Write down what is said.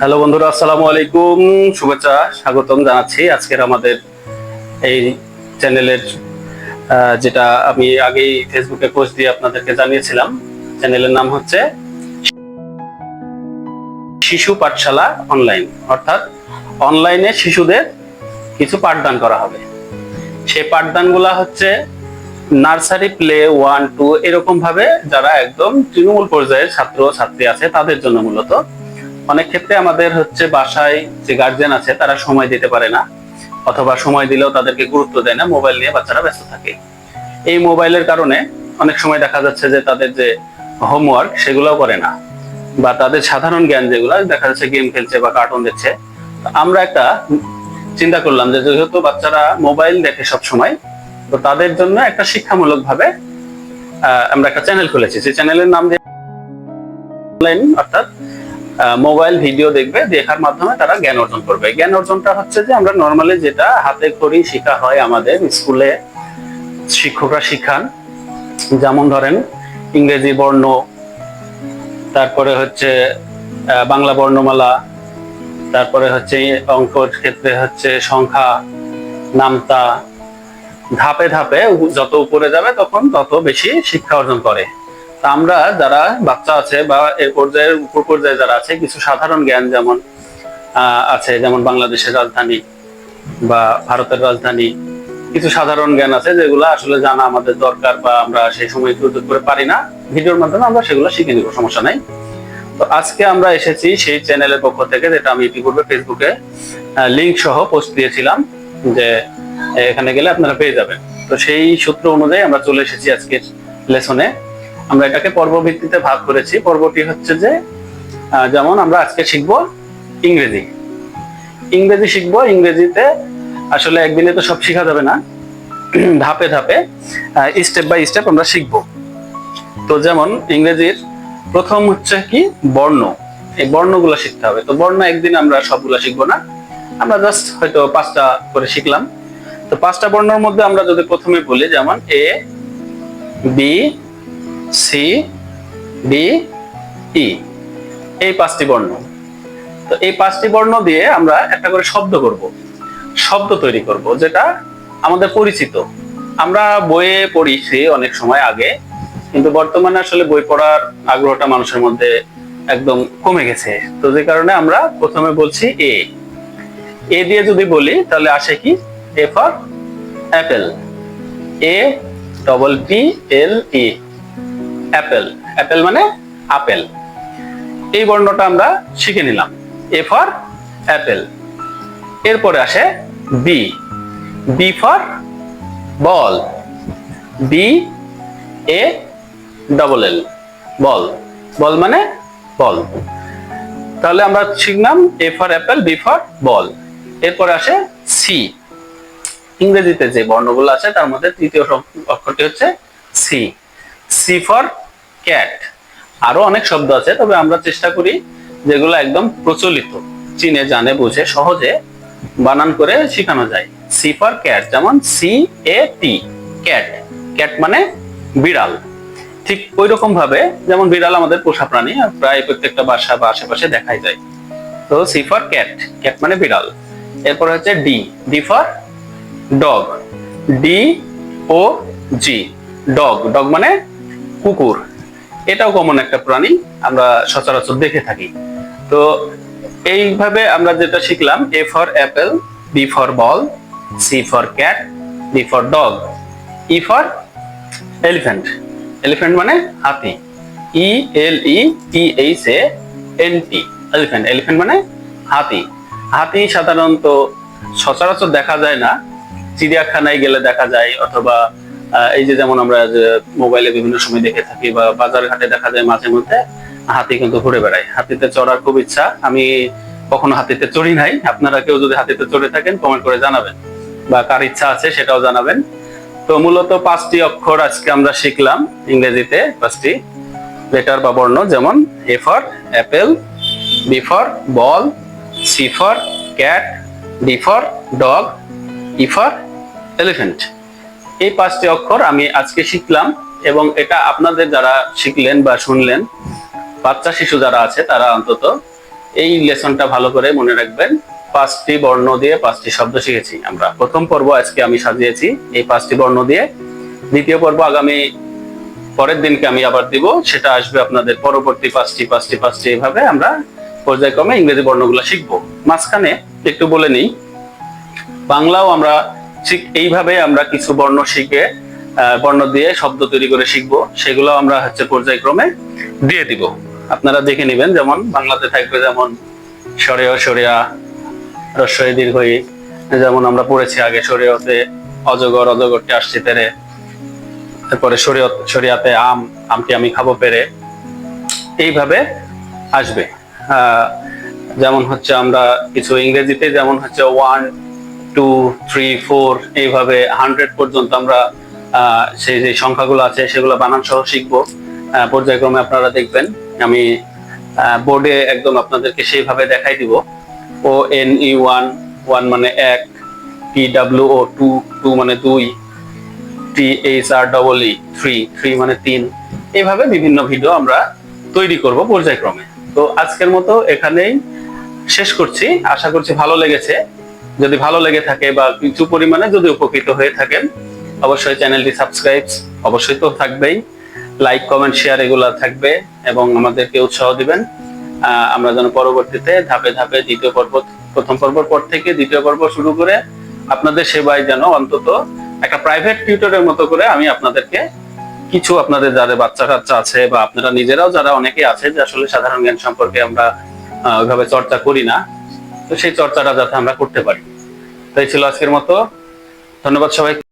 Hello বন্ধুরা, আসসালামু আলাইকুম। শুভেচ্ছা, স্বাগতম জানাচ্ছি আজকের আমাদের এই চ্যানেলের যেটা আমি আগেই ফেসবুকে পোস্ট দিয়ে আপনাদেরকে জানিয়েছিলাম। চ্যানেলের নাম হচ্ছে শিশু পাঠশালা অনলাইন, অর্থাৎ অনলাইনে শিশুদের কিছু পাঠদান করা হবে। সেই পাঠদানগুলা হচ্ছে নার্সারি, প্লে 1, 2 এরকম ভাবে যারা একদম তৃণমূল পর্যায়ের ছাত্র ছাত্রী আছে তাদের জন্য। মূলত অনেক ক্ষেত্রে আমাদের হচ্ছে বাসায় যে গার্জিয়ান আছে তারা সময় দিতে পারে না, অথবা সময় দিলেও তাদেরকে গুরুত্ব দেয় না, মোবাইল নিয়ে বাচ্চারা ব্যস্ত থাকে। এই মোবাইলের কারণে অনেক সময় দেখা যাচ্ছে যে তাদের যে হোমওয়ার্ক সেগুলোও করে না, বা তাদের সাধারণ জ্ঞান যেগুলো দেখা যাচ্ছে গেম খেলছে বা কার্টুন দেখছে। আমরা একটা চিন্তা করলাম যে যেহেতু বাচ্চারা মোবাইল দেখে সব সময়, তো তাদের জন্য একটা শিক্ষামূলক ভাবে আমরা একটা চ্যানেল খুলেছি। সেই চ্যানেলের নাম দিয়ে অনলাইন, অর্থাৎ মোবাইল ভিডিও দেখবে, দেখার মাধ্যমে তারা জ্ঞান অর্জন করবে। জ্ঞান অর্জনটা হচ্ছে যে আমরা নর্মালি যেটা হাতে করি শেখা হয় আমাদের স্কুলে, শিক্ষকরা শিখান। যেমন ধরেন ইংরেজি বর্ণ, তারপরে হচ্ছে বাংলা বর্ণমালা, তারপরে হচ্ছে অঙ্কর ক্ষেত্রে হচ্ছে সংখ্যা, নামতা। ধাপে ধাপে যত উপরে যাবে তখন তত বেশি শিক্ষা অর্জন করে। তা আমরা যারা বাচ্চা আছে বা এর পর্যায়ের উপর পর্যায়ে যারা আছে, কিছু সাধারণ জ্ঞান যেমন আছে, যেমন বাংলাদেশের রাজধানী বা ভারতের রাজধানী, কিছু সাধারণ জ্ঞান আছে যেগুলো আসলে জানা আমাদের দরকার, বা আমরা সেই সময় সুযোগ করে পারি না। ভিডিওর মাধ্যমে আমরা সেগুলো শিখে নিব, সমস্যা নাই। তো আজকে আমরা এসেছি সেই চ্যানেলের পক্ষ থেকে, যেটা আমি ইতিপূর্বে ফেসবুকে লিংক সহ পোস্ট দিয়েছিলাম যে এখানে গেলে আপনারা পেয়ে যাবেন। তো সেই সূত্র অনুযায়ী আমরা চলে এসেছি আজকের লেসনে। আমরা এটাকে পর্ব ভিত্তিতে ভাগ করেছি। পর্বটি হচ্ছে যে যেমন আমরা আজকে শিখবো ইংরেজি। ইংরেজি শিখবো। ইংরেজিতে আসলে একদিনে তো সব শেখা যাবে না, ধাপে ধাপে স্টেপ বাই স্টেপ আমরা শিখবো। তো যেমন ইংরেজির প্রথম হচ্ছে কি বর্ণ। এই বর্ণগুলো শিখতে হবে। তো বর্ণ একদিন আমরা সবগুলো শিখবো না, আমরা জাস্ট হয়তো 5টা করে শিখলাম। তো 5টা বর্ণের মধ্যে আমরা যদি প্রথমে বলি, যেমন এ, বি, সি, ডি, ই, এই 5টি বর্ণ। তো এই 5টি বর্ণ দিয়ে আমরা একটা করে শব্দ করব, শব্দ তৈরি করব, যেটা আমাদের পরিচিত। আমরা বইয়ে পড়িছি অনেক সময় আগে, কিন্তু বর্তমানে আসলে বই পড়ার আগ্রহটা মানুষের মধ্যে একদম কমে গেছে। তো যে কারণে আমরা প্রথমে বলছি এ। এ দিয়ে যদি বলি তাহলে আসে কি, এ for Apple. A double P L E, Apple. Apple মানে আপেল। এই বর্ণটা আমরা শিখে নিলাম, এ ফর অ্যাপেল। এরপরে আসে B. B for ball. B A double L, ball. Ball মানে বল। তাহলে আমরা শিখলাম A for apple, B for ball. এরপরে আসে সি। ইংরেজিতে যে বর্ণগুলো আছে তার মধ্যে তৃতীয় অক্ষরটি হচ্ছে সি। C for cat. আরো অনেক শব্দ আছে, তবে আমরা চেষ্টা করি যেগুলো একদম প্রচলিত, চিনে জানে বুঝে সহজে বানান করে শেখানো যায়। সি ফর ক্যাট, যেমন সি এ টি, ক্যাট। ক্যাট মানে বিড়াল। ঠিক ওই রকম ভাবে যেমন বিড়াল আমাদের পোষা প্রাণী, প্রায় প্রত্যেকটা বাসা বা আশেপাশে দেখাই যায়। তো সি ফর ক্যাট, ক্যাট মানে বিড়াল। এরপর হচ্ছে D. D for dog. D O G, dog. Dog মানে কুকুর। এটাও কমন একটা প্রাণী, আমরা সচরাচর দেখে থাকি। তো এইভাবে আমরা যেটা শিখলাম, A for apple, B for ball, C for cat, D for dog, E for elephant. Elephant মানে হাতি। E L E P H A N T, elephant. Elephant মানে হাতি। হাতি সাধারণত সচরাচর দেখা যায় না, চিড়িয়াখানায় গেলে দেখা যায়, অথবা এই যে যেমন আমরা মোবাইলে বিভিন্ন সময় দেখে থাকি, বা বাজার ঘাটে দেখা যায় মাঝে মধ্যে হাতি কিন্তু ঘুরে বেড়ায়। হাতিতে চড়ার খুব ইচ্ছা, আমি কখনো হাতিতে চড়ি নাই। আপনারা কেউ যদি হাতিতে চড়ে থাকেন কমেন্ট করে জানাবেন, বা কার ইচ্ছা আছে সেটাও জানাবেন। তো মূলত 5টি অক্ষর আজকে আমরা শিখলাম ইংরেজিতে, 5টি লেটার বা বর্ণ, যেমন A for apple, B for ball, C for cat, D for dog, E for elephant. এই 5টি অক্ষর আমি আজকে শিখলাম, এবং এটা আপনাদের যারা শিখলেন বা শুনলেন, বাচ্চা শিশু যারা আছে তারা অন্তত এই লেসনটা ভালো করে মনে রাখবেন। 5টি বর্ণ দিয়ে 5টি শব্দ শিখেছি আমরা। প্রথম পর্ব আজকে আমি সাজিয়েছি এই 5টি বর্ণ দিয়ে। দ্বিতীয় পর্ব আগামী পরের দিনকে আমি আবার দিব, সেটা আসবে আপনাদের পরবর্তী 5টি এইভাবে আমরা পর্যায়ক্রমে ইংরেজি বর্ণগুলো শিখবো। মাঝখানে একটু বলে নিই, বাংলাও আমরা ঠিক এইভাবে আমরা কিছু বর্ণ শিখে বর্ণ দিয়ে শব্দ তৈরি করে শিখবো, সেগুলো আমরা পর্যায়ক্রমে দিয়ে দিব। আপনারা দেখে নেবেন, যেমন বাংলাতে থাকবে যেমন সরেয় সরিয়া রস্বই দীর্ঘই, যেমন আমরা পড়েছি আগে সরিয়তে অজগর, অজগরটি আসছে পেরে, তারপরে শরীয়ত, শরিয়াতে আম, আমটি আমি খাবো পেরে, এইভাবে আসবে। যেমন আমরা কিছু ইংরেজিতে যেমন 1, 2, 3, 4 এইভাবে 100 পর্যন্ত আমরা সেই যে সংখ্যাগুলো আছে সেগুলো বানান সহ শিখবো পর্যায়ক্রমে। আপনারা দেখবেন আমি বোর্ডে একদম আপনাদেরকে সেইভাবে দেখাই দিব। ONE 1 মানে 1, TWO 2 মানে 2, THREE 3 মানে 3, এইভাবে বিভিন্ন ভিডিও আমরা তৈরি করব পর্যায়ক্রমে। তো আজকের মতো এখানেই শেষ করছি। আশা করছি ভালো লেগেছে। যদি ভালো লেগে থাকে বা কিছু পরিমাণে যদি উপকৃত হয়ে থাকেন, অবশ্যই চ্যানেলটি সাবস্ক্রাইব অবশ্যই তো থাকবেই, লাইক কমেন্ট শেয়ার এগুলো থাকবে এবং আমাদেরকে উৎসাহ দিবেন। আমরা যেন পরবর্তীতে ধাপে ধাপে দ্বিতীয় পর্ব, প্রথম পর্বর পর থেকে দ্বিতীয় পর্ব শুরু করে আপনাদের সেবায় যেন অন্তত একটা প্রাইভেট টিউটরের মতো করে আমি আপনাদেরকে কিছু, আপনাদের যারা বাচ্চা কাচ্চা আছে বা আপনারা নিজেরাও যারা অনেকে আছে যে আসলে সাধারণ জ্ঞান সম্পর্কে আমরা ওইভাবে চর্চা করি না, তো সেই চর্চাটা যাতে আমরা করতে পারি। তাই ছিল আজকের মতো। ধন্যবাদ সবাই।